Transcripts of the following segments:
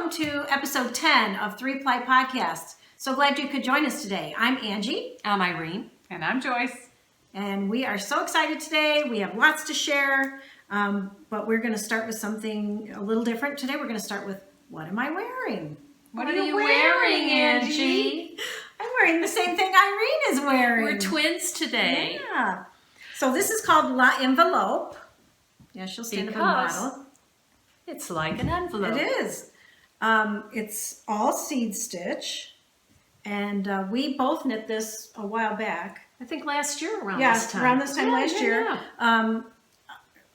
welcome to episode 10 of Ply Podcast. So glad you could join us today. I'm Angie. I'm Irene. And I'm Joyce. And we are so excited today. We have lots to share, but we're going to start with something a little different today. We're going to start with, what am I wearing? What are you wearing, Angie? I'm wearing the same thing Irene is wearing. We're twins today. Yeah. So this is called La Envelope. Yeah, she'll stand up and model. It's like an envelope. It is. It's all seed stitch. And we both knit this a while back. I think last year around this time. Yeah, around this time last year. Yeah.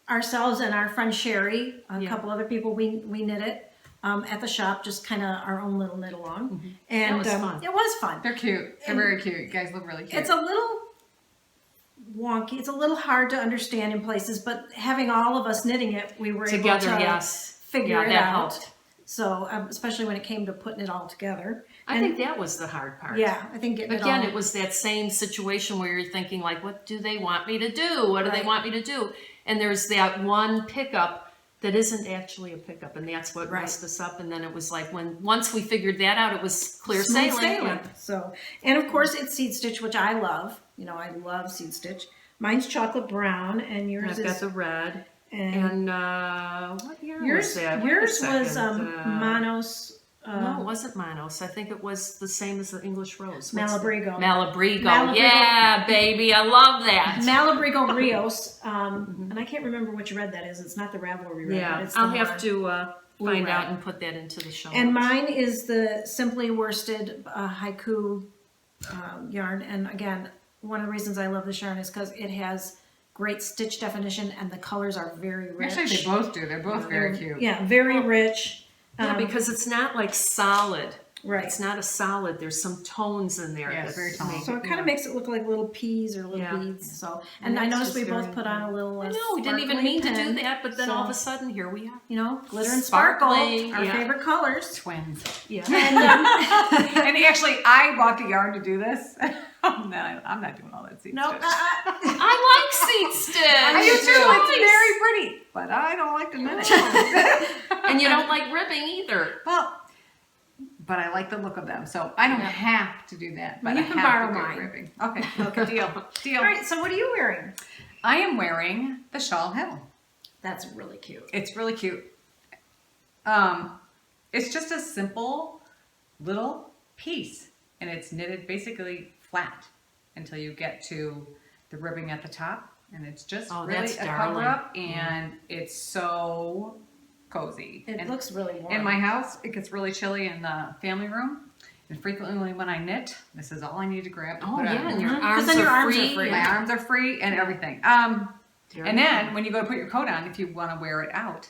Ourselves and our friend Sherry, a couple other people, we knit it at the shop, just kind of our own little knit along. Mm-hmm. And it was fun. It was fun. They're cute. They're very cute. You guys look really cute. It's a little wonky. It's a little hard to understand in places, but having all of us knitting it, we were Together, able to yes. figure it that out. helped. So, especially when it came to putting it all together. I think that was the hard part. Yeah, I think getting Again, it all... it was that same situation where you're thinking, like, what do they want me to do? What do they want me to do? And there's that one pickup that isn't actually a pickup, and that's what messed us up. And then it was like, once we figured that out, it was clear sailing. So, and of course, it's seed stitch, which I love. You know, I love seed stitch. Mine's chocolate brown, and yours I've got the red. And what yarn was that? Yours was Manos. No, it wasn't Manos. I think it was the same as the English Rose. Malabrigo. Malabrigo. Yeah, baby. I love that. Malabrigo Rios. And I can't remember which red that is. It's not the Ravelry red. Yeah, but it's I'll have to find out and put that into the show notes. And mine is the Simply Worsted haiku yarn. And again, one of the reasons I love this yarn is because it has great stitch definition and the colors are very rich. Actually, they both do. They're both very cute. Yeah, very rich. Yeah, because it's not like solid. Right. It's not a solid. There's some tones in there. Yeah, it's very tonal. So it kind of makes it look like little peas or little beads. So, and I noticed we both put on a little. I know we didn't even mean to do that, but then all of a sudden here we are. You know, glitter and sparkle, our favorite colors. Twins. Yeah. And actually, I bought the yarn to do this. I'm not doing all that seed stitch. I like seed stitch. I do too. It's very pretty, but I don't like to knit it. And you don't like ribbing either. Well, but I like the look of them, so I don't have to do that. But you I can have borrow to do mine. ribbing. Okay, deal. All right, so what are you wearing? I am wearing the Shawl Hill. That's really cute. It's really cute. It's just a simple little piece, and it's knitted basically flat until you get to the ribbing at the top, and it's just really a cover-up, and it's so cozy. It looks really warm. In my house, it gets really chilly in the family room, and frequently when I knit, this is all I need to grab to put on. And your arms are free. My arms are free and everything. And then when you go to put your coat on, if you want to wear it out,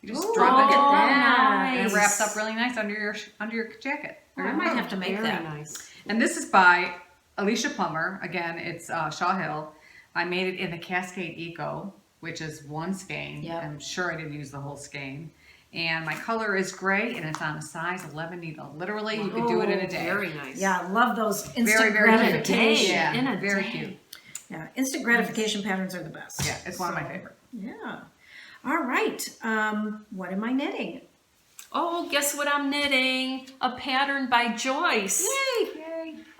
you just drop it in, and it wraps up really nice under your jacket. I might have to make that. Nice. And this is by Alicia Plummer. Again, it's Shaw Hill. I made it in the Cascade Eco, which is one skein. Yep. I'm sure I didn't use the whole skein. And my color is gray, and it's on a size 11 needle. Literally, you could do it in a day. Very nice. Yeah, I love those instant Very gratification. Yeah, very cute. Yeah, instant gratification patterns are the best. Yeah, it's one of my favorite. Yeah. All right. What am I knitting? Oh, guess what I'm knitting? A pattern by Joyce. Yay!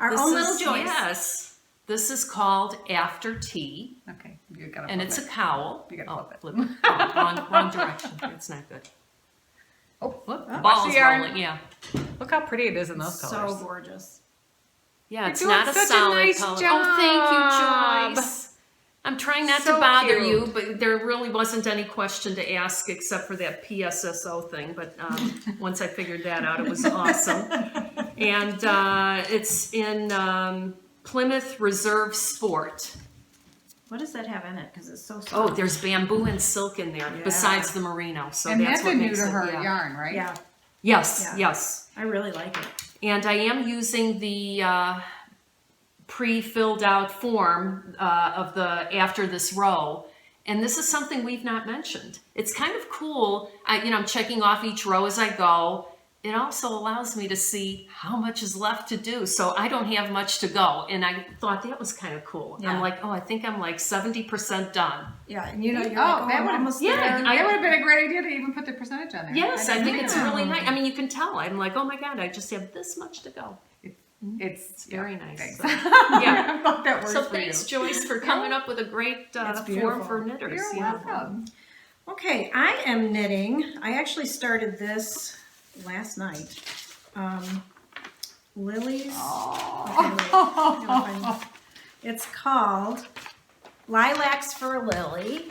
Our own little Joyce. Yes. This is called After Tea. Okay, you gotta. And it's a cowl. You gotta flip it. Wrong direction. It's not good. Oh, balls rolling. Yeah. Look how pretty it is in those colors. So gorgeous. Yeah, it's You're not doing a such solid a nice color. job. Oh, thank you, Joyce. I'm trying not to bother you, but there really wasn't any question to ask except for that PSSO thing. But once I figured that out, it was awesome. And it's in Plymouth Reserve Sport. What does that have in it? Because it's so soft. Oh, there's bamboo and silk in there besides the merino. So and that's what new makes to her it, yarn, right? Yeah. Yes. I really like it. And I am using the pre-filled out form of the after this row. And this is something we've not mentioned. It's kind of cool. I'm checking off each row as I go. it also allows me to see how much is left to do. So I don't have much to go. And I thought that was kind of cool. Yeah. I'm like, I think I'm like 70% done. Yeah, and you're that would almost yeah, there. That would have been a great idea to even put the percentage on there. Yes, I didn't think it's that. really nice. I mean, you can tell. I'm like, oh my God, I just have this much to go. It's Very nice. Thanks. So, yeah. I thought that works So for thanks, you. Joyce, for coming up with a great That's form beautiful. for knitters. You're Yeah. welcome. Okay, I am knitting. I actually started this last night. Lily's. Okay, wait. I gotta find- It's called Lilacs for Lily.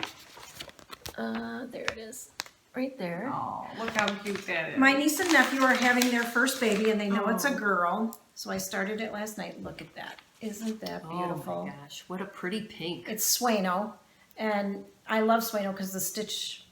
There it is, right there. Oh, look how cute that is. My niece and nephew are having their first baby, and they know it's a girl. So I started it last night. Look at that! Isn't that beautiful? Oh my gosh, what a pretty pink. It's Sueno, and I love Sueno because the stitch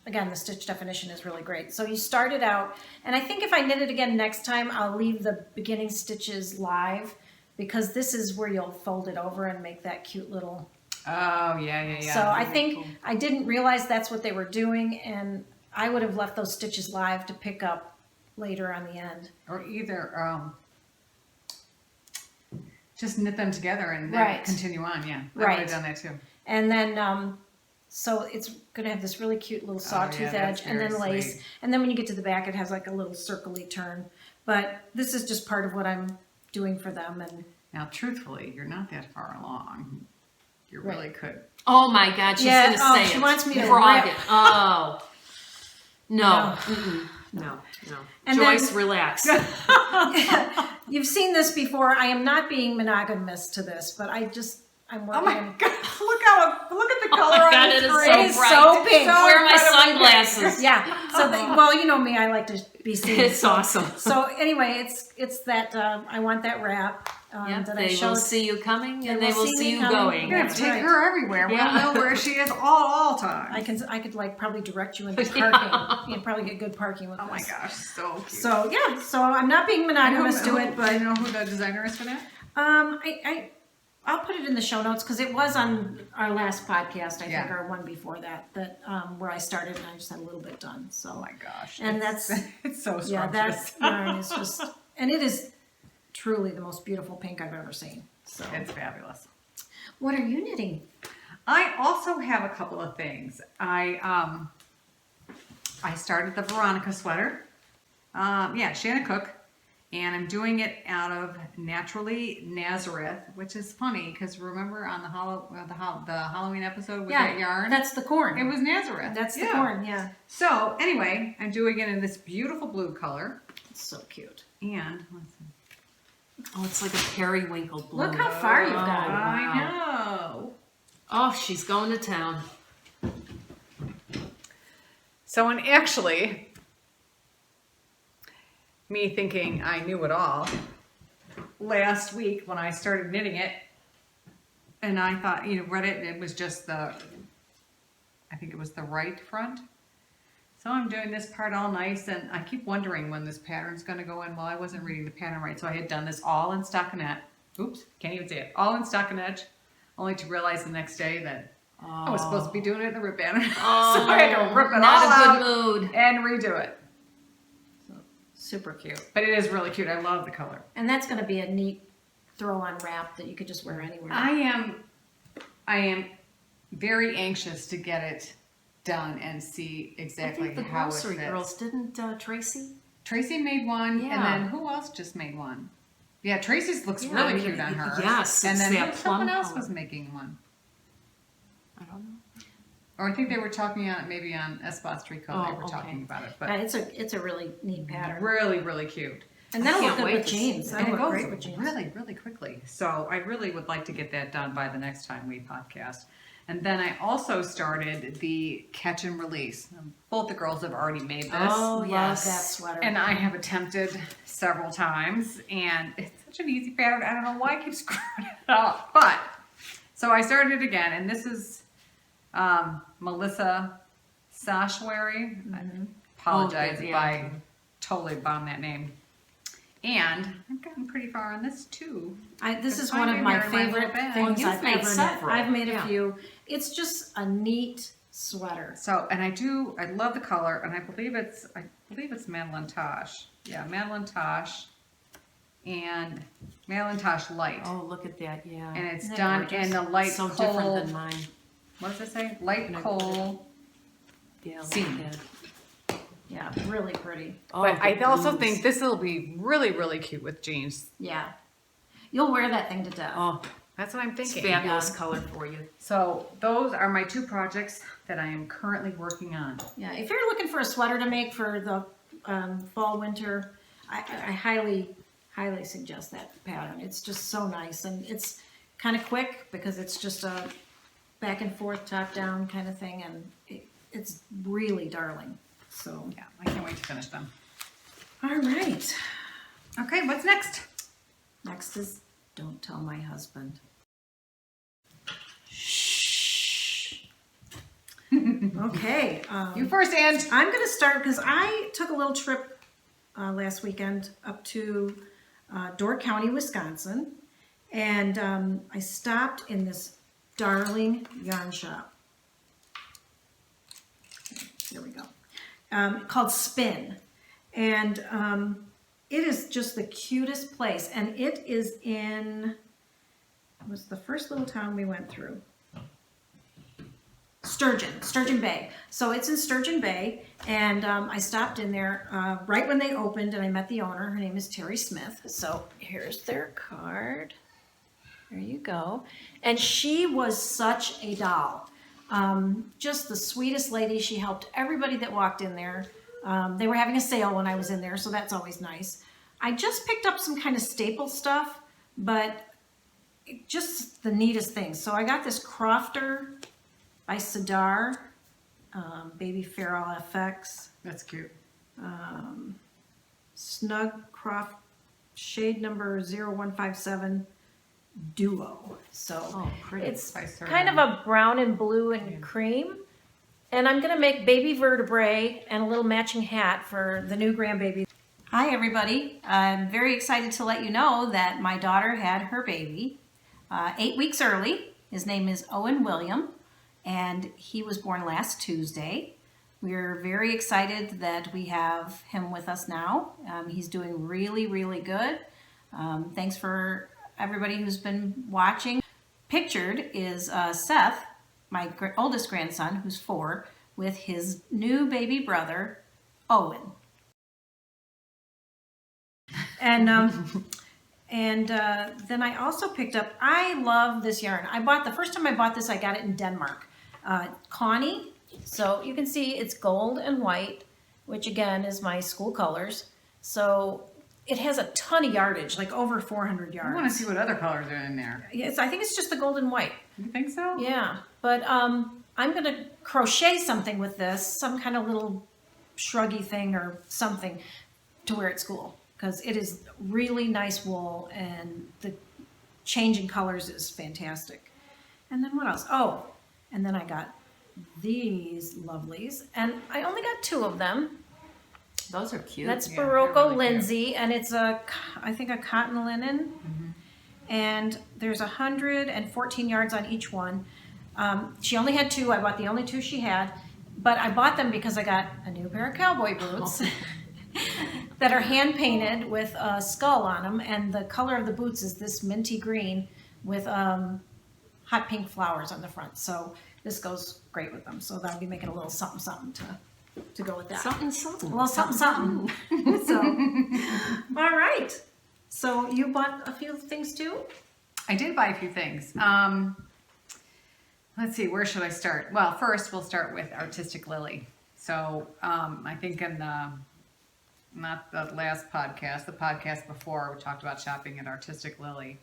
definition is really great. So you start it out, and I think if I knit it again next time, I'll leave the beginning stitches live, because this is where you'll fold it over and make that cute little. Oh, yeah. So I think I didn't realize that's what they were doing, and I would have left those stitches live to pick up later on the end. Or either just knit them together and then Right. continue on. Yeah, I Right. would have done that too. And then, so it's going to have this really cute little sawtooth that's edge, and then very lace. sweet. And then when you get to the back, it has like a little circly turn. But this is just part of what I'm doing for them. And Now, truthfully, you're not that far along. You Right. really could. Oh my God, she's Yeah, going to say she it. wants me to frog rip. it. Oh. No. No. No. And Joyce, then- relax. you've seen this before. I am not being monogamous to this, but I'm Oh working. my God! Look at the color Oh my God, on it the is screen. It is bright. so pink. So Where are my incredibly sunglasses? Yeah. So, well, you know me. I like to be seen. It's awesome. So anyway, it's that I want that wrap Yep, that I they showed. will see you coming and They they will will see see me you coming. going. You're gonna have That's to take right. her everywhere. Yeah. We'll know where she is all times. I could like probably direct you into parking. You'd probably get good parking with Oh my this. gosh, so cute. So yeah, so I'm not being monogamous to it, Do but you know who the designer is for that? I'll put it in the show notes because it was on our last podcast, I think, Yeah. or one before that where I started and I just had a little bit done. So Oh my gosh. And it's, that's- it's so yeah, scrumptious. that yarn is just, and it is truly the most beautiful pink I've ever seen. So It's fabulous. what are you knitting? I also have a couple of things. I started the Veronica sweater. Shanna Cook. And I'm doing it out of Naturally Nazareth, which is funny because remember on the Halloween episode with that yarn? That's the corn. It was Nazareth. That's the Yeah. corn, yeah. So anyway, I'm doing it in this beautiful blue color. It's so cute. And let's see. Oh, it's like a periwinkle blue. Look how far you've Oh, gone. I know. Oh, she's going to town. So, and actually, me thinking I knew it all, last week when I started knitting it, and I thought, read it, and it was just I think it was the right front. So I'm doing this part all nice, and I keep wondering when this pattern's going to go in. Well, I wasn't reading the pattern right, so I had done this all in stockinette. Oops, can't even say it. All in stockinette, only to realize the next day that I was supposed to be doing it in the rip pattern. Oh, So I had to rip it not all a out good mood. and redo it. Super cute. But it is really cute. I love the color. And that's going to be a neat throw-on wrap that you could just wear anywhere. I am very anxious to get it done and see I exactly think the how it grocery fits. girls didn't Tracy. Tracy made one, and Yeah. then who else just made one? Yeah, Tracy's looks Yeah, really I mean, cute on hers. yes, and it's then that someone plum else color. was making one. I don't know. Or I think they were talking on maybe on Espo's Tree Co. They Oh, were okay. talking about it, but It's a really neat pattern. really, really cute. And that'll I look can't good wait with to see jeans. that. That'll And it look goes great with jeans. really, really quickly. So I really would like to get that done by the next time we podcast. And then I also started the catch and release. Both the girls have already made this. Oh, Love yes. that sweater. And I have attempted several times, and it's such an easy pattern. I don't know why I keep screwing it up. But, so I started it again, and this is Melissa Sashwari. I apologize Okay, if yeah. I totally bombed that name. And I've gotten pretty far on this too. This It's is one of finding my her in my little favorite bag. things You've I've made ever several. knit. I've made a Yeah. few. It's just a neat sweater. So, and I love the color, and I believe believe it's Madeline Tosh. Yeah, Madeline Tosh and Madeline Tosh Light. Oh, look at that, yeah. And it's Isn't that done gorgeous? in the light So coal. different than mine. What does it say? Light coal. Yeah, look Seam. at that. Yeah, really pretty. Oh, But I the also blues. think this will be really, really cute with jeans. Yeah. You'll wear that thing to death. Oh, That's what I'm it's thinking. fabulous color for you. So those are my 2 projects that I am currently working on. Yeah, if you're looking for a sweater to make for the fall, winter, I highly, highly suggest that pattern. It's just so nice, and it's kind of quick because it's just a back and forth, top down kind of thing, and it's really darling. So, Yeah, I can't wait to finish them. all right. Okay, what's next? Next is Don't Tell My Husband. Shh. Okay. You first, Ange. I'm going to start because I took a little trip last weekend up to Door County, Wisconsin, and I stopped in this darling yarn shop. Here we go. Called Spin, and it is just the cutest place, and it is it was the first little town we went through. Sturgeon Bay. So it's in Sturgeon Bay, and I stopped in there right when they opened, and I met the owner. Her name is Terry Smith. So here's their card. There you go. And she was such a doll. Just the sweetest lady. She helped everybody that walked in there. They were having a sale when I was in there, so that's always nice. I just picked up some kind of staple stuff, but just the neatest things. So I got this Crofter by Sidar, Baby Feral FX, That's cute. Snug Croft shade number 0157 Duo. So Oh, pretty. it's By Sir kind of a brown and blue and cream. And I'm going to make baby vertebrae and a little matching hat for the new grandbaby. Hi, everybody. I'm very excited to let you know that my daughter had her baby 8 weeks early. His name is Owen William, and he was born last Tuesday. We're very excited that we have him with us now. He's doing really, really good. Thanks for everybody who's been watching. Pictured is Seth, my oldest grandson, who's 4, with his new baby brother, Owen. And then I also picked up, I love this yarn. The first time I bought this, I got it in Denmark. Connie, so you can see it's gold and white, which again is my school colors. So it has a ton of yardage, like over 400 yards. I want to see what other colors are in there. Yes, I think it's just the gold and white. You think so? Yeah, but I'm going to crochet something with this, some kind of little shruggy thing or something to wear at school, because it is really nice wool and the changing colors is fantastic. And then what else? Oh, and then I got these lovelies, and I only got 2 of them. Those are cute. That's Yeah, they're Barocco really Lindsay, and it's I think a cotton linen. And there's 114 yards on each one. She only had 2. I bought the only 2 she had, but I bought them because I got a new pair of cowboy boots that are hand painted with a skull on them, and the color of the boots is this minty green with hot pink flowers on the front. So this goes great with them. So I'll be making a little something something to go with that. something, something. A little something something. So, all right. So you bought a few things too? I did buy a few things. Let's see, where should I start? Well, first we'll start with Artistic Lily. So I think in not the last podcast, the podcast before, we talked about shopping at Artistic Lily.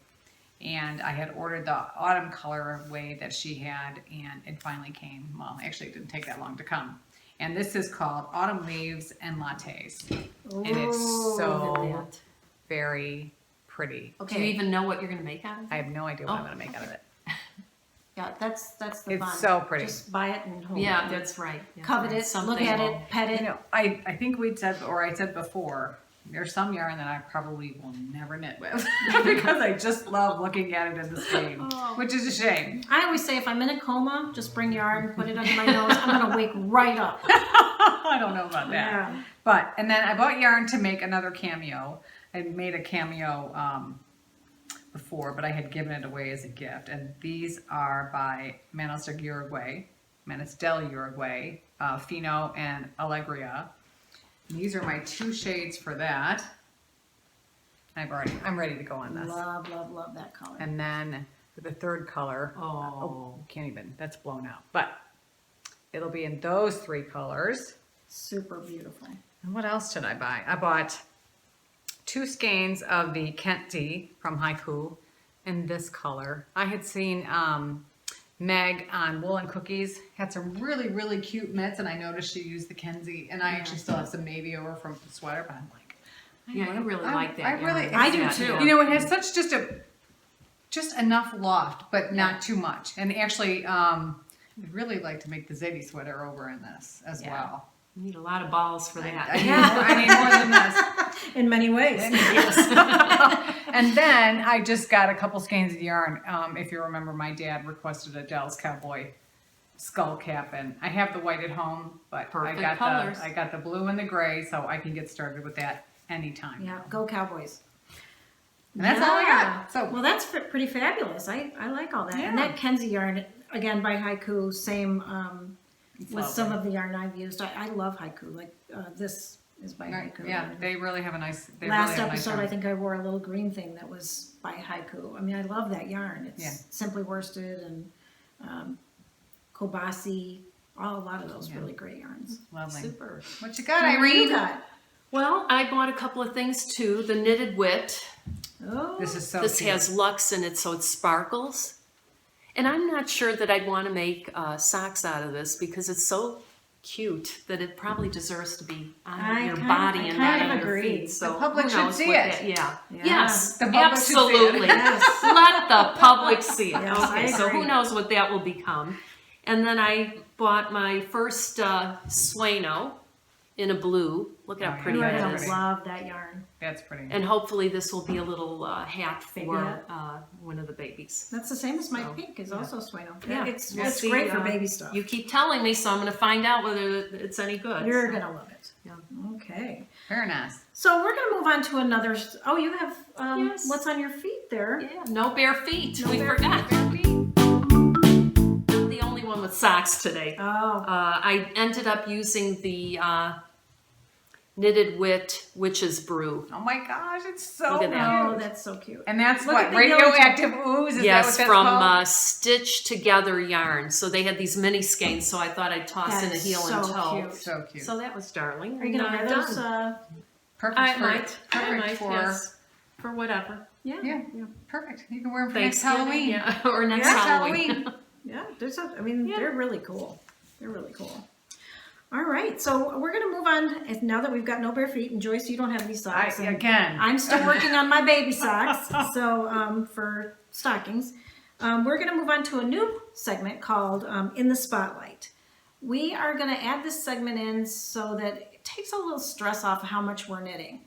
And I had ordered the autumn colorway that she had, and it finally came. Well, actually, it didn't take that long to come. And this is called Autumn Leaves and Lattes. And it's Ooh, so look at that. very pretty. Do you even know what you're going to make out of it? I have no idea what I'm Oh. going to make out of it. Yeah, that's the It's fun. so pretty. Just buy it and hold Yeah, it. that's right. Covet it, look Something at will- it, pet it. You know, I think we'd said, or I said before, there's some yarn that I probably will never knit with because I just love looking at it in the stream, Oh. which is a shame. I always say if I'm in a coma, just bring yarn, put it under my nose. I'm going to wake right up. I don't know about that. Yeah. And then I bought yarn to make another cameo. I made a cameo before, but I had given it away as a gift. And these are by Manos del Uruguay, Fino and Alegria. These are my 2 shades for that. I'm ready to go on this. Love, love, love that color. And then for the 3rd color, can't even, that's blown out. But it'll be in those 3 colors. Super beautiful. And what else did I buy? I bought 2 skeins of the Kenzie from Haiku in this color. I had seen Meg on Wool and Cookies had some really, really cute mitts, and I noticed she used the Kenzie, and I actually still have some navy over from the sweater, but I'm like, I really like that. I do too. You know, it has such just enough loft, but not too much. And actually, I'd really like to make the Zadie sweater over in this as well. You need a lot of balls for that. I need more than this. In many ways. And then I just got a couple skeins of yarn. If you remember, my dad requested a Dell's Cowboy skull cap, and I have the white at home, but I got the blue and the gray, so I can get started with that anytime. Yeah, go Cowboys. And that's all I got. So well, that's pretty fabulous. I like all that. Yeah. And that Kenzie yarn, again by Haiku, same with some lovely. of the yarn I've used. I love Haiku. Like this is by Haiku. Yeah, they really have a nice. Last episode, I think I wore a little green thing that was by Haiku. I mean, I love that yarn. It's simply worsted and Kobasi. A lot of those really great yarns. Lovely. Super. What you got, What do you Irene? got? Well, I bought a couple of things too. The Knitted Wit. Oh, This is so This cute. has luxe in it, so it sparkles. And I'm not sure that I'd want to make socks out of this because it's so cute that it probably deserves to be on your body and not on your feet. So the public who should knows see what it. that- yeah. Yeah. Yes, The public should see it. absolutely. Yes. Let the public see it. Yes, I Okay, so who agree. knows what that will become. And then I bought my first Sueno in a blue. Look at how pretty You're that gonna is. love that yarn. That's pretty. And hopefully this will be a little hat Baby for hat. one of the babies. That's the same as my So, pink. Is also Sueno. Yeah. It's See, great for baby stuff. You keep telling me, so I'm going to find out whether it's any good. You're gonna love it. Yeah. Okay. Very nice. So we're gonna move on to another. Oh, you have Yes. what's on your feet there? Yeah, no bare feet. No we bare forgot. I'm the only one with socks today. Oh, I ended up using the Knitted Wit Witch's Brew. Oh my gosh, it's so Look at cute. that. oh, that's so cute. And that's Look what at the radioactive ooze. Is Yes, that what that's from called? Stitch Together yarn. So they had these mini skeins, so I thought I'd toss That in a is heel so and toe. cute. So cute. So that was darling. Are you gonna wear those? Perfect I for might. perfect for Yes. For whatever. Yeah. yeah, perfect. You can wear them for next Thanksgiving, Halloween. yeah, or next Next Halloween. Yeah. There's I mean, Yeah. they're really cool. They're really cool. All right, so we're gonna move on. Now that we've got no bare feet, and Joyce, you don't have any socks. and Again. I'm still working on my baby socks. So for stockings, we're gonna move on to a new segment called In the Spotlight. We are gonna add this segment in so that it takes a little stress off of how much we're knitting.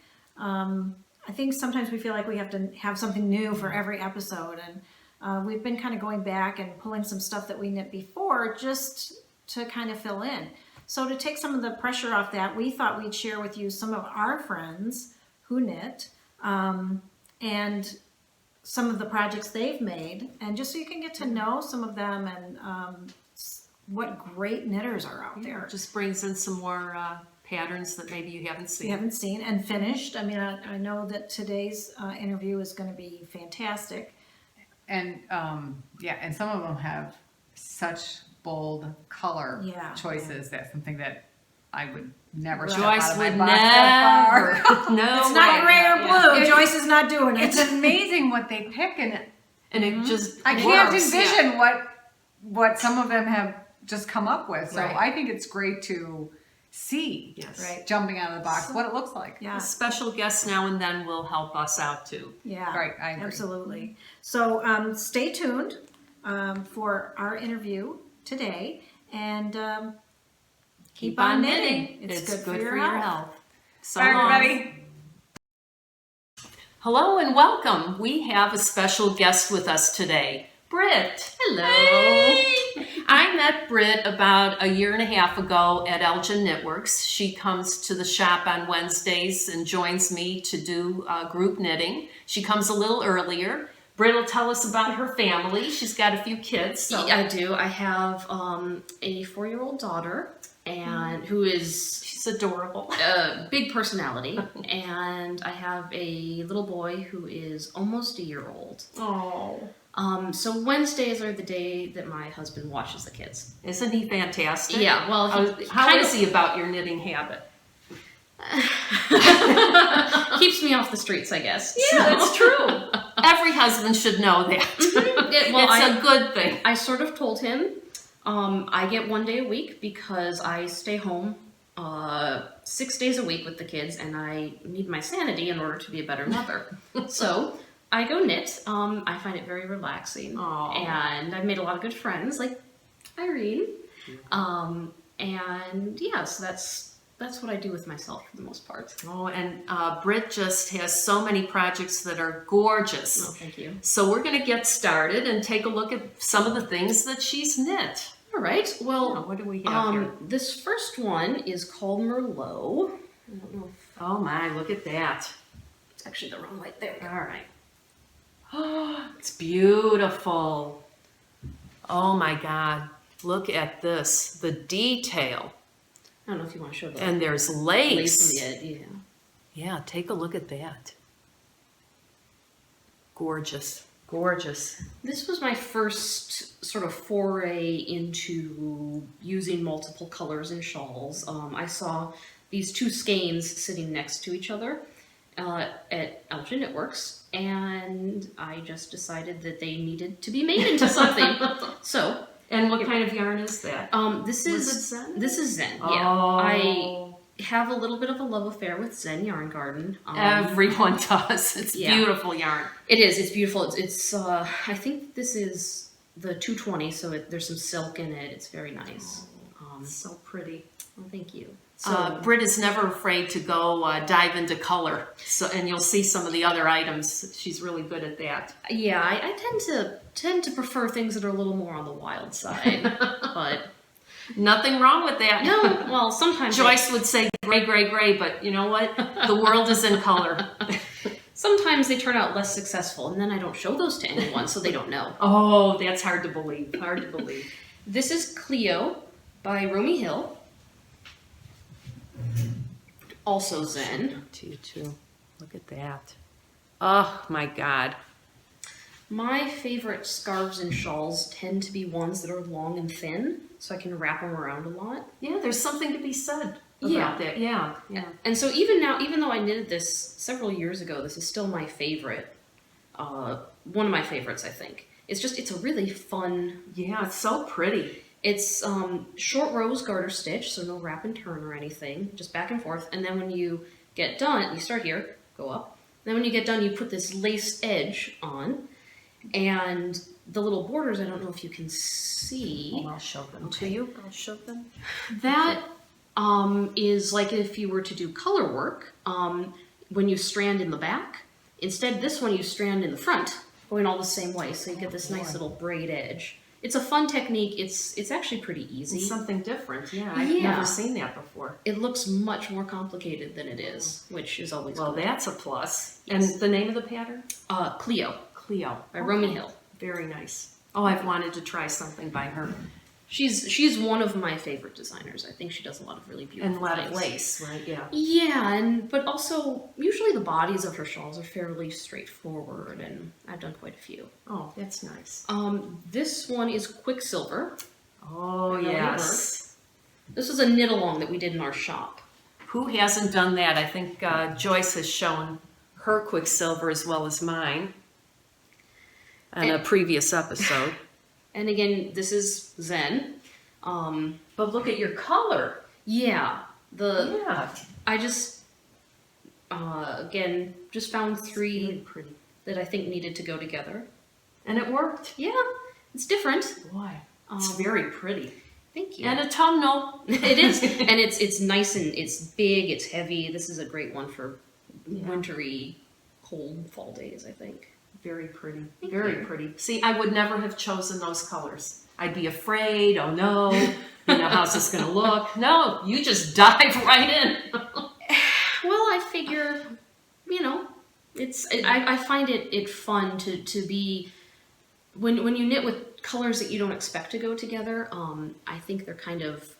I think sometimes we feel like we have to have something new for every episode, and we've been kind of going back and pulling some stuff that we knit before just to kind of fill in. So to take some of the pressure off that, we thought we'd share with you some of our friends who knit and some of the projects they've made, and just so you can get to know some of them and what great knitters are out there. It just brings in some more patterns that maybe you haven't seen. We haven't seen and finished. I mean, I know that today's interview is going to be fantastic. And and some of them have such bold color choices. That's something that I would never shop Joyce out of my would box that never. far. No, It's not gray or blue. It's- Joyce is not doing it. It's amazing what they pick, and it just I can't works, envision what some of them have just come up with. So Right. I think it's great to see, Yes. Right. jumping out of the box, what it looks like. Yeah. Special guests now and then will help us out too. Yeah, Right, I agree. absolutely. So stay tuned for our interview today, and keep on knitting. It's good for your health. So Bye, long. everybody. Hello and welcome. We have a special guest with us today, Britt. Hello. Hey. I met Britt about 1.5 years ago at Elgin Knitworks. She comes to the shop on Wednesdays and joins me to do group knitting. She comes a little earlier. Britt will tell us about her family. She's got a few kids. So. I do. I have a 4-year-old daughter, and She's adorable. a big personality, and I have a little boy who is almost 1 year old. Oh. So Wednesdays are the day that my husband watches the kids. Isn't he fantastic? Yeah, well, how is he about your knitting habit? keeps me off the streets, I guess. Yeah, that's true. Every husband should know that. It's a good thing. I sort of told him, I get 1 day a week because I stay home 6 days a week with the kids, and I need my sanity in order to be a better mother. So I go knit. I find it very relaxing. Aww. And I've made a lot of good friends, like Irene. And yeah, so that's what I do with myself for the most part. Oh, and Britt just has so many projects that are gorgeous. Oh, thank you. So we're going to get started and take a look at some of the things that she's knit. All right. Well, What do we have here? this first one is called Merlot. I don't know if Oh my, look at that. it's actually the wrong light there. All right. Oh, it's beautiful. Oh my God. Look at this. The detail. I don't know if you want to show the And there's lace lace. on the edge. Yeah. Yeah, take a look at that. Gorgeous. Gorgeous. This was my first sort of foray into using multiple colors in shawls. I saw these 2 skeins sitting next to each other at Elgin Knitworks, and I just decided that they needed to be made into something. So, And what kind of yarn is that? this Was is it Zen? This is Zen. Yeah, Oh. I have a little bit of a love affair with Zen Yarn Garden. Everyone does. It's yeah. beautiful yarn. It is. It's beautiful. It's I think this is the 220, so there's some silk in it. It's very nice. It's so pretty. Well, thank you. So, Britt is never afraid to go dive into color. So, and you'll see some of the other items. She's really good at that. yeah, I tend to prefer things that are a little more on the wild side, but Nothing wrong with that. no. Well, sometimes Joyce would say gray, gray, gray, but you know what? The world is in color. sometimes they turn out less successful, and then I don't show those to anyone, so they don't know. Oh, that's hard to believe. Hard to believe. This is Cleo by Romy Hill. Also Zen. To you too. Look at that. Oh my God. My favorite scarves and shawls tend to be ones that are long and thin, so I can wrap them around a lot. Yeah, there's something to be said about Yeah. that. Yeah. Yeah. And so even now, even though I knitted this several years ago, this is still my favorite. One of my favorites, I think. It's a really fun. Yeah, it's so pretty. It's short rows garter stitch, so no wrap and turn or anything, just back and forth. And then when you get done, you start here, go up. Then when you get done, you put this laced edge on, and the little borders, I don't know if you can see. Oh, I'll show them to you. I'll show them. That is like if you were to do color work, when you strand in the back. Instead, this one you strand in the front, going all the same way, so you get this nice little braid edge. It's a fun technique. It's actually pretty easy. It's something different. Yeah, I've Yeah. never seen that before. It looks much more complicated than it is, which is always Well, cool. that's a plus. Yes. And the name of the pattern? Cleo Cleo. by Romy Hill. Very nice. Oh, I've wanted to try something by her. She's one of my favorite designers. I think she does a lot of really beautiful And a lot things. of lace, right? Yeah. Yeah, but also usually the bodies of her shawls are fairly straightforward, and I've done quite a few. Oh, that's nice. This one is Quicksilver. Oh, I know yes. This was a knit along that we did in our shop. Who hasn't done that? I think Joyce has shown her Quicksilver as well as mine on a previous episode. And again, this is Zen. But look at your color. Yeah, Yeah. I just again just found Really 3 pretty. that I think needed to go together. And it worked. Yeah, it's different. Boy, it's very pretty. Thank you. And autumnal. It is, and it's nice and it's big. It's heavy. This is a great one for wintry, cold fall days, I think. Very pretty. Very pretty. See, I would never have chosen those colors. I'd be afraid. Oh no. How's this going to look? No, you just dive right in. Well, I figure, I find it fun to be, when you knit with colors that you don't expect to go together, I think they're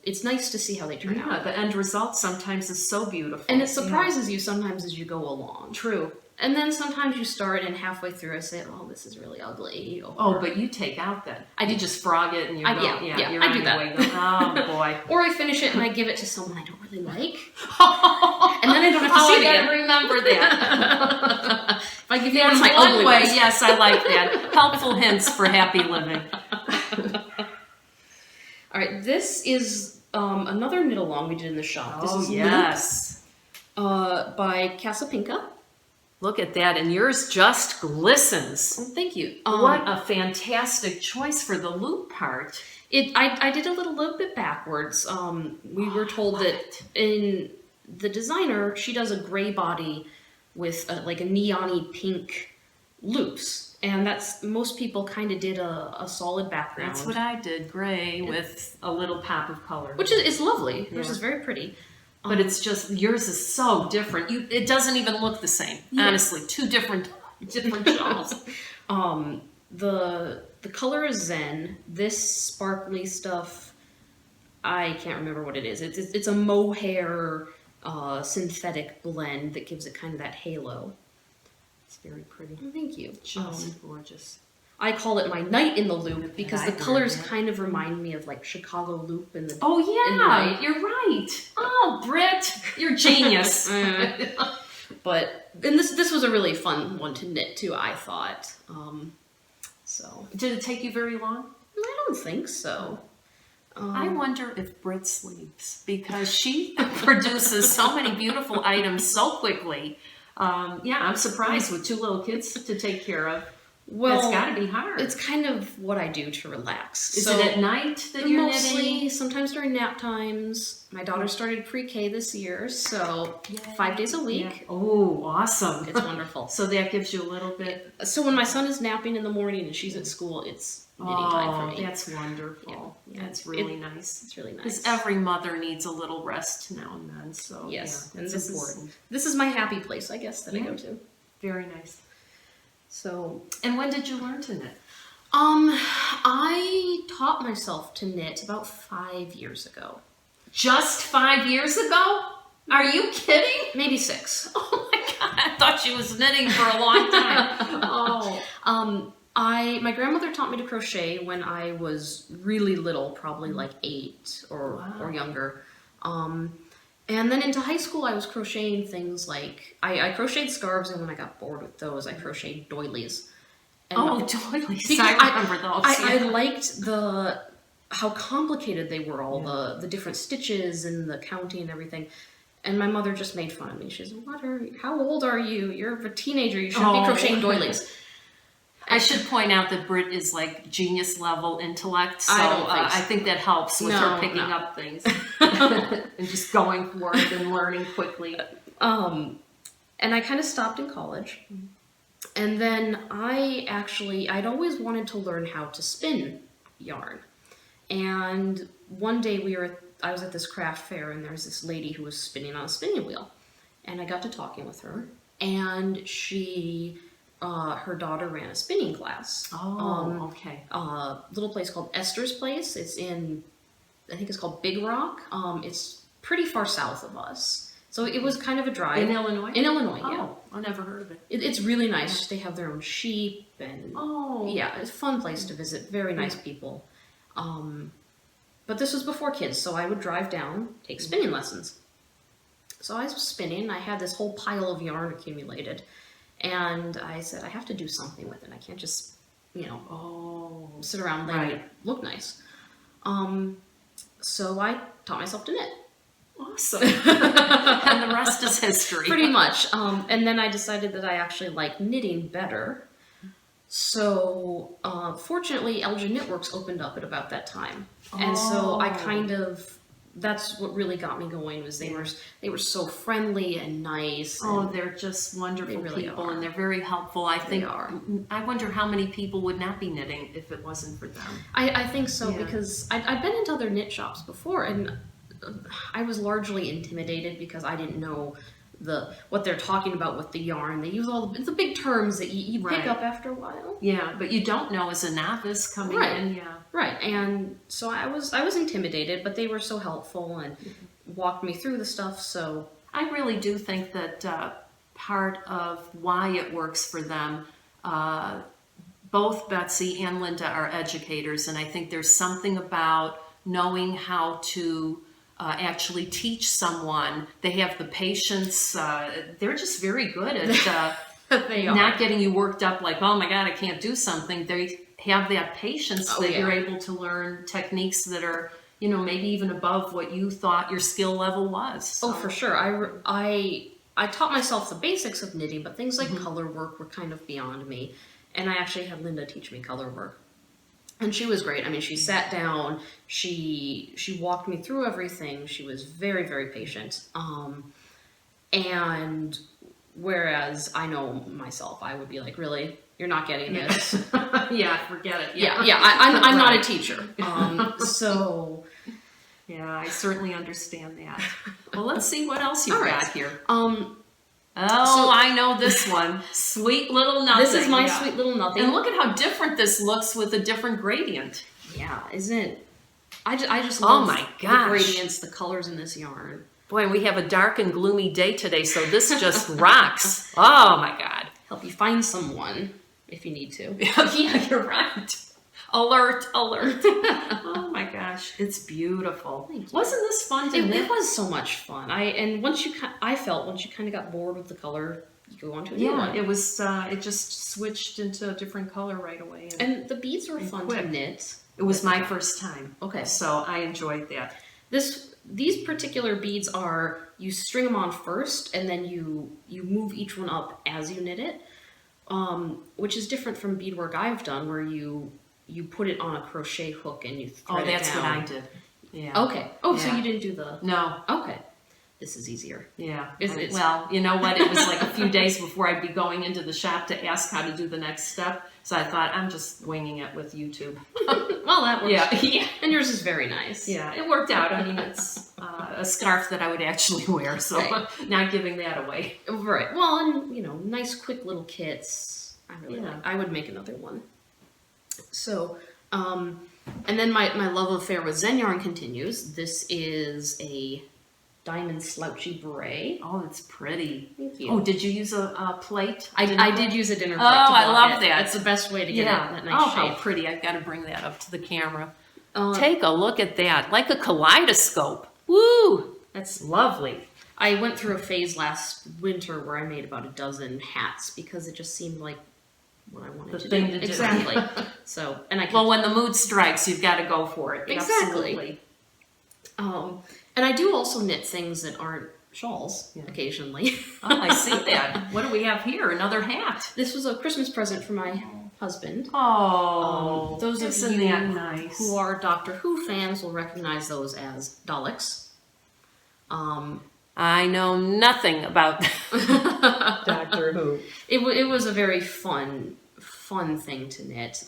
it's nice to see how they turn out. The end result sometimes is so beautiful. And it surprises you sometimes as you go along. True. And then sometimes you start and halfway through I say, oh, this is really ugly. But you take out that. You just frog it and you're going, you're I on do your that. way. Oh, boy. Or I finish it and I give it to someone I don't really like. And then I don't have to see it again. I remember that. If I give you one of my ugly way. ones. Yes, I like that. Helpful hints for happy living. All right, this is another knit along we did in the shop. This is yes. Loop, by Casapinka. Look at that, and yours just glistens. Oh, thank you. What a fantastic choice for the loop part. I did a little bit backwards. We were told that in the designer, she does a gray body with like a neon-y pink loops. And most people kind of did a solid background. That's what I did, gray with a little pop of color. Which is lovely. Yours is very pretty. But it's just, yours is so different. It doesn't even look the same, honestly. Two different shawls. The color is Zen. This sparkly stuff, I can't remember what it is. It's a mohair synthetic blend that gives it kind of that halo. It's very pretty. Oh, thank you. Just gorgeous. I call it my night in the loop because the I colors heard that. kind of remind me of like Chicago loop in the Oh in the yeah, night. you're right. Oh, Britt, you're genius. But and this was a really fun one to knit too, I thought. So Did it take you very long? I don't think so. I wonder if Britt sleeps because she produces so many beautiful items so quickly. I'm surprised with two little kids to take care of. Well, it's got to be hard. It's kind of what I do to relax. Is it at night that you're mostly, knitting? sometimes during nap times. My daughter started pre-K this year, so 5 days a week. Yeah. Oh, awesome. It's wonderful. So that gives you a little bit... So when my son is napping in the morning and she's at school, it's knitting time for me. That's wonderful. Yeah. That's really nice. It's really nice. Because every mother needs a little rest now and then, so Yes, and it's this important. This is my happy place, I guess, that I go to. Very nice. So, and when did you learn to knit? I taught myself to knit about 5 years ago. Just 5 years ago? Are you kidding? Maybe 6. Oh my God, I thought she was knitting for a long time. My grandmother taught me to crochet when I was really little, probably like 8 or younger. And then into high school, I was crocheting things like, I crocheted scarves, and when I got bored with those, I crocheted doilies. And doilies. because I remember those. I liked how complicated they were, all the different stitches and the counting and everything. And my mother just made fun of me. She said, how old are you? You're a teenager. You shouldn't be crocheting doilies. I should point out that Britt is like genius level intellect, so I think that helps with her picking up things and just going for it and learning quickly. And I kind of stopped in college, and then I'd always wanted to learn how to spin yarn. And one day I was at this craft fair, and there was this lady who was spinning on a spinning wheel, and I got to talking with her, and she. Her daughter ran a spinning class. Okay. A little place called Esther's Place. It's I think it's called Big Rock. It's pretty far south of us. So it was kind of a drive. In Illinois? In Illinois, yeah. Oh, I never heard of it. It's really nice. They have their own sheep and... Yeah, it's a fun place to visit. Very nice people. But this was before kids, so I would drive down, take spinning lessons. So I was spinning. I had this whole pile of yarn accumulated. And I said, I have to do something with it. I can't just, sit around letting it look nice. So I taught myself to knit. Awesome. And the rest is history. Pretty much. And then I decided that I actually like knitting better. So fortunately, Elgin Knitworks opened up at about that time. And so I kind of that's what really got me going. Was they were so friendly and nice. Oh, and they're just wonderful really people, are. and they're very helpful. I think. are. I wonder how many people would not be knitting if it wasn't for them. I think so, Yeah. because I've been into other knit shops before, and I was largely intimidated because I didn't know what they're talking about with the yarn. They use all the big terms that you pick Right. up after a while. Yeah, but you don't know as a novice coming Right. in. Yeah. Right, and so I was intimidated, but they were so helpful and walked me through the stuff. So I really do think that part of why it works for them, both Betsy and Linda are educators, and I think there's something about knowing how to actually teach someone. They have the patience. They're just very good at they are. not getting you worked up like, oh my God, I can't do something. They have that patience Oh, that yeah. you're able to learn techniques that are, maybe even above what you thought your skill level was. So. Oh, for sure. I taught myself the basics of knitting, but things like color work were kind of beyond me. And I actually had Linda teach me color work. And she was great. I mean, she sat down, she walked me through everything. She was very, very patient. And whereas I know myself, I would be like, really? You're not getting this? Yeah, forget it. Yeah, I'm not a Right. teacher. So... Yeah, I certainly understand that. Well, let's see what else you've All right. got here. So- I know this one. Sweet Little Nothing. This is my Yeah. Sweet Little Nothing. And look at how different this looks with a different gradient. Yeah, isn't it? I just Oh love my the gosh. gradients, the colors in this yarn. Boy, we have a dark and gloomy day today, so this just rocks. Oh my God. Help you find someone if you need to. Yeah, you're right. Alert, alert. Oh my gosh, it's beautiful. Thank you. Wasn't this fun to It knit? was so much fun. I felt once you kind of got bored with the color, you go on to a new Yeah, one. it was. It just switched into a different color right away. And the beads were fun to quick. knit. It was my first time. Okay. So I enjoyed that. These particular beads are, you string them on first, and then you move each one up as you knit it, which is different from beadwork I've done, where you put it on a crochet hook and you thread Oh, that's it down. what I did. Yeah. Okay. Oh, so Yeah. you didn't do the... No. Okay. This is easier. Yeah. It's- Well, you know what? It was like a few days before I'd be going into the shop to ask how to do the next step. So I thought, I'm just winging it with YouTube. Well, that works. Yeah. Yeah. And yours is very nice. Yeah, it worked out. I mean, it's a scarf that I would actually wear, so Right. not giving that away. Right. Well, and, nice quick little kits. I really Yeah. like. I would make another one. So, and then my love affair with Zen yarn continues. This is a diamond slouchy beret. Oh, it's pretty. Thank you. Oh, did you use a plate? I did use a dinner plate. Oh, to I block love it. that. That's the best way to get Yeah. that Oh, nice how shape. pretty. I've got to bring that up to the camera. Uh, Take a look at that. Like a kaleidoscope. Woo! That's lovely. I went through a phase last winter where I made about a dozen hats because it just seemed like what I wanted The to thing do. to do. Exactly. So, and I Well, when the mood strikes, you've got to go for it. Exactly. Absolutely. And I do also knit things that aren't shawls Yeah. occasionally. Oh, I see that. What do we have here? Another hat. This was a Christmas present for my husband. Oh, Those of isn't you that nice? who are Doctor Who fans will recognize those as Daleks. I know nothing about Doctor Who. It was a very fun thing to knit.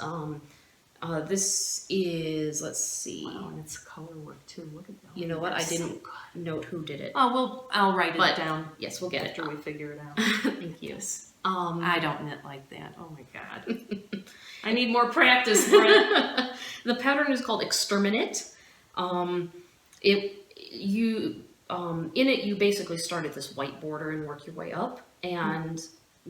This is, let's see. Wow, and it's color work too. Look at that. You know what? I That's so didn't good. note who did it. Oh, I'll write But- it down Yes, we'll get it. after we figure it out. Thank you. Yes. Um, I don't knit like that. Oh my God. I need more practice, Brent. The pattern is called Exterminate. In it, you basically start at this white border and work your way up. And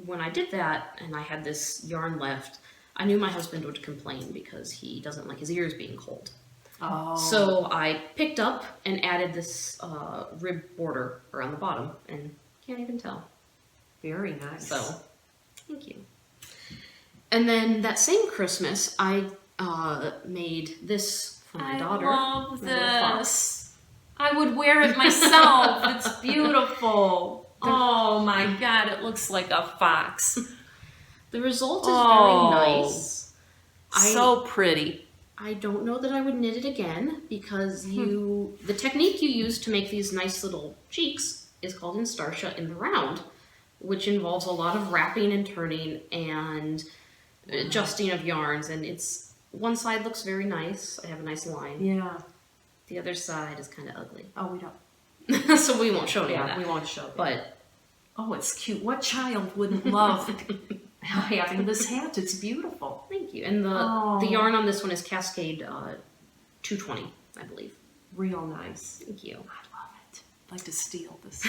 when I did that, and I had this yarn left, I knew my husband would complain because he doesn't like his ears being cold. Oh. So I picked up and added this rib border around the bottom, and can't even tell. Very nice. So, thank you. And then that same Christmas, I made this for my daughter. I love my little fox. this. I would wear it myself. It's beautiful. Oh my God, it looks like a fox. The result is Oh. very nice. So pretty. I don't know that I would knit it again because the technique you use to make these nice little cheeks is called instarsia in the round, which involves a lot of wrapping and turning and adjusting of yarns. And it's one side looks very nice. I have a nice line. Yeah. The other side is kind of ugly. Oh, we don't. So we won't show you that. We won't show that. But oh, it's cute. What child wouldn't love having this hat? It's beautiful. thank you. And the yarn on this one is Cascade 220, I believe. Real nice. Thank you. I love it. I'd like to steal this.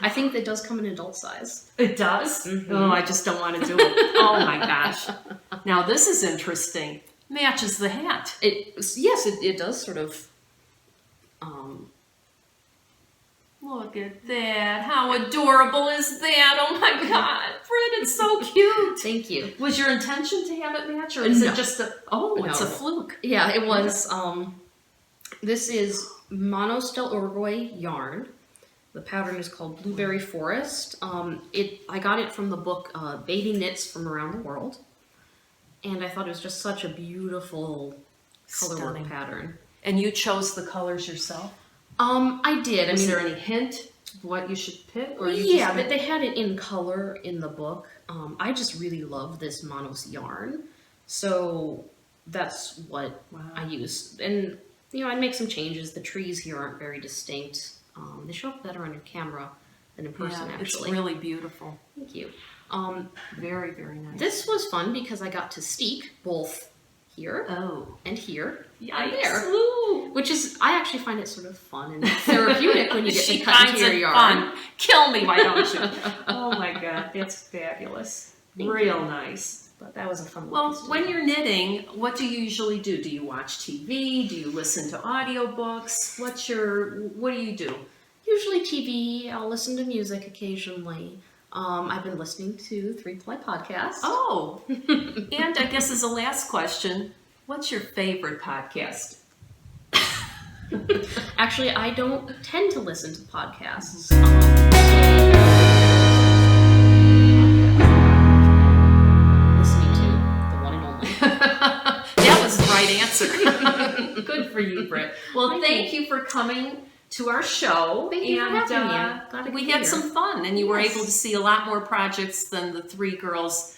I think that does come in adult size. It does? Mm-hmm. Oh, I just don't want to do it. Oh my gosh. Now this is interesting. Matches the hat. Yes, it does sort of. Look at that. How adorable is that? Oh my God. Fred, it's so cute. Thank you. Was your intention to have it match or is No. it just a, oh, it's No. a fluke. Yeah, it was. This is Monostel Uruguay yarn. The pattern is called Blueberry Forest. I got it from the book Baby Knits from Around the World. And I thought it was just such a beautiful color work pattern. And you chose the colors yourself? I did. Was there any hint of what you should pick? Or you Yeah, just but they had it in color in the book. I just really love this Monos yarn. So that's what I use. And, I'd make some changes. The trees here aren't very distinct. They show up better on your camera than in person, yeah, actually. it's really beautiful. Thank you. Very, very nice. This was fun because I got to steek both here and here and there. Ooh. Which is, I actually find it sort of fun and therapeutic when you get She to cut finds into your it yarn. fun. Kill me, why don't you? Oh my God, that's fabulous. Thank Real you. nice. But that was a fun Well, piece to when do. you're knitting, what do you usually do? Do you watch TV? Do you listen to audiobooks? What do you do? Usually TV, I'll listen to music occasionally. I've been listening to Ply Podcast. Oh, and I guess as a last question, what's your favorite podcast? Actually, I don't tend to listen to podcasts. Listening to the one and only. That was the right answer. Good for you, Britt. Well, thank you for coming to our show. Thank you for having me. Glad to we be had here. some fun, and you were able to see a lot more projects than the three girls.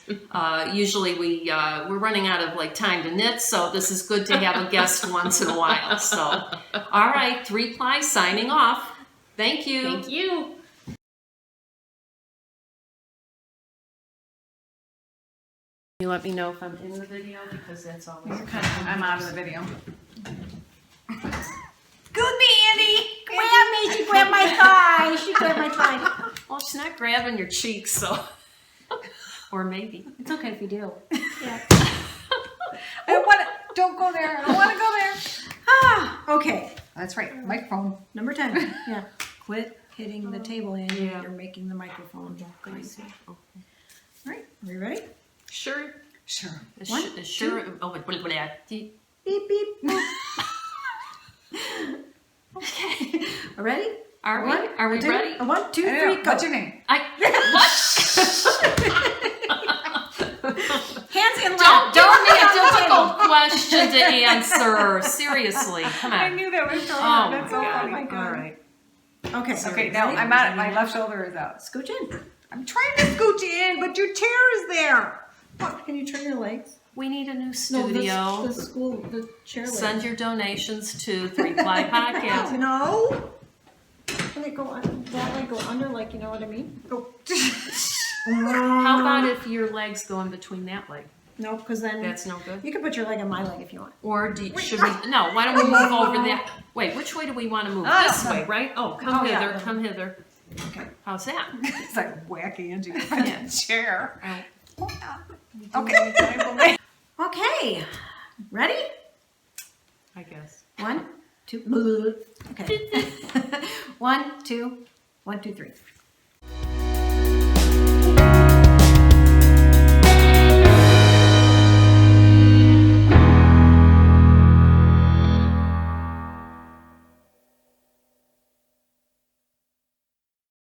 Usually we're running out of time to knit, so this is good to have a guest once in a while. So, all right, 3Ply signing off. Thank you. Thank you. You let me know if I'm in the video because that's always I'm out of the video. Scoot me, Andy! Grab me! She grabbed my thigh! She grabbed my thigh. Well, she's not grabbing your cheeks, so. Or maybe. It's okay if you do. I don't want to. Don't go there. I don't want to go there. Okay. That's right. Microphone. Number 10. Yeah. Quit hitting the table, Andy. Yeah. You're making the microphone crazy. All right. Are we ready? Sure. Sure. One, Sure. Oh, wait, wait, wait. Beep, beep. Okay. Ready? Are we ready? 1, 2, I don't know. 3, go. What's your name? Hands in Don't give me a lap. difficult question to answer. Seriously, come I on. knew that was so Oh hard. my That's so God. funny. All right. Okay. Okay, now ready? I'm out. My left shoulder is out. Scooch in. I'm trying to scooch in, but your chair is there. Can you turn your legs? We need a new No, studio. the chair legs. Send your donations to 3Ply Podcast. No. Can it go on? That leg go under, you know what I mean? Go. How about if your legs go in between that leg? No, because then That's no good. you can put your leg on my leg if you want. Or should we? No. Why don't we move over that? Wait, which way do we want to move? This way, right? Oh, come hither. yeah. Come hither. Okay. How's that? It's like whacky into your Yeah. chair. Oh, Okay. Okay. Ready? I guess. 1, 2. Okay. 1, 2, 1, 2, 3.